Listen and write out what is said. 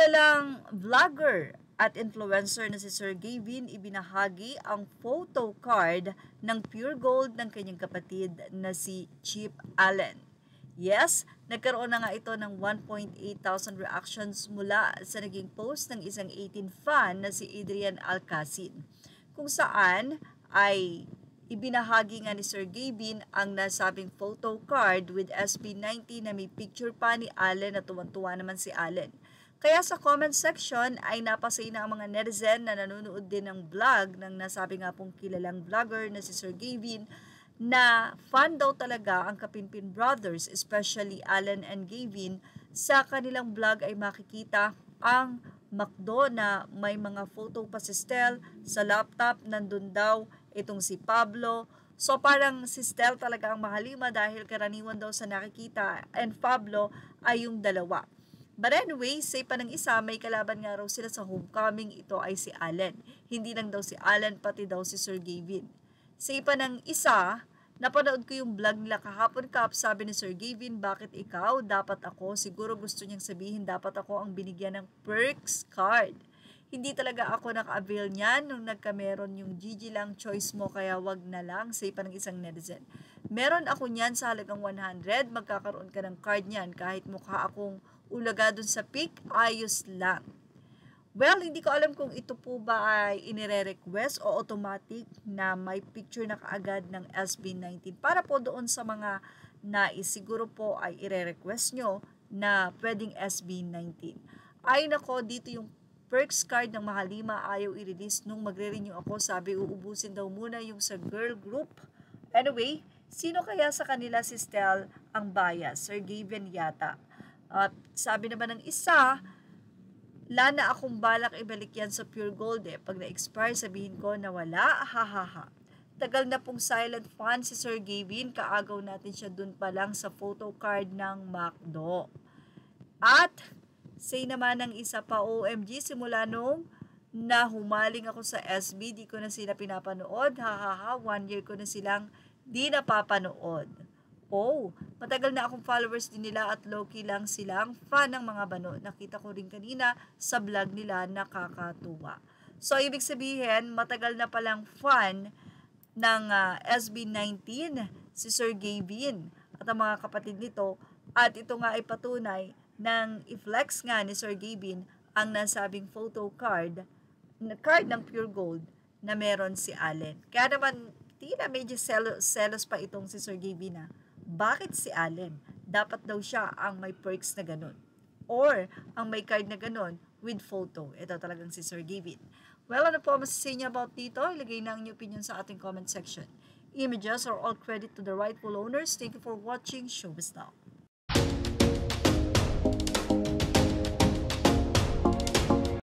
Kilalang vlogger at influencer na si Sir Gavin ibinahagi ang photo card ng pure gold ng kanyang kapatid na si Chip Allen. Yes, nagkaroon na nga ito ng 1,800 reactions mula sa naging post ng isang 18 fan na si Adrian Alcacin, kung saan ay ibinahagi nga ni Sir Gavin ang nasabing photo card with SB90 na may picture pa ni Allen, na tuwan-tuwa naman si Allen. Kaya sa comment section ay napasay na ang mga netizen na nanonood din ng vlog ng nasabi nga pong kilalang vlogger na si Sir Gavin, na fan daw talaga ang Kapinpin Brothers, especially Allen and Gavin. Sa kanilang vlog ay makikita ang McDo na may mga photo pastel sa laptop. Nandun daw itong si Pablo. So parang si Stel talaga ang mahalima dahil karaniwan daw sa nakikita and Pablo ay yung dalawa. But anyway, say pa ng isa, may kalaban nga raw sila sa homecoming, ito ay si Allen. Hindi lang daw si Allen, pati daw si Sir Gavin. Say pa ng isa, napanood ko yung vlog nila kahapon, Kap, sabi ni Sir Gavin, bakit ikaw? Dapat ako. Siguro gusto niyang sabihin, dapat ako ang binigyan ng perks card. Hindi talaga ako naka-avail niyan nung nagkameron yung GG lang choice mo, kaya wag na lang, say pa ng isang netizen. Meron ako niyan sa halagang 100, magkakaroon ka ng card niyan kahit mukha akong ulaga dun sa pic, ayos lang. Well, hindi ko alam kung ito po ba ay inire-request o automatic na may picture na kaagad ng SB19 para po doon sa mga nais. Siguro po ay ire-request nyo na pwedeng SB19. Ay nako, dito yung perks card ng Mahalima ayaw i-release nung magre-renew ako. Sabi uubusin daw muna yung sa girl group. Anyway, sino kaya sa kanila si Stel ang bias? Sir Gavin yata. At sabi naman ng isa, lana akong balak ibalik yan sa pure gold eh. Pag na-expire sabihin ko na wala, hahaha. Tagal na pong silent fan si Sir Gavin, kaagaw natin siya dun pa lang sa photo card ng McDo. At say naman ng isa pa, OMG, simula nung na humaling ako sa SB, di ko na sila pinapanood, hahaha, 1 year ko na silang di napapanood. Oh, matagal na akong followers din nila at low-key lang silang fan ng mga bano. Nakita ko rin kanina sa vlog nila, nakakatuwa. So, ibig sabihin, matagal na palang fan ng SB19 si Sir Gavin at ang mga kapatid nito. At ito nga ay patunay ng i-flex nga ni Sir Gavin ang nasabing photo card ng pure gold na meron si Allen. Kaya naman, tila medyo selos pa itong si Sir Gavin na. Bakit si Allen? Dapat daw siya ang may perks na ganun. Or ang may card na ganun with photo. Ito talagang si Sir Gavin. Well, ano po masasabi niya about dito? Ilagay na ang inyong opinion sa ating comment section. Images are all credit to the rightful owners. Thank you for watching. Showbiz Now.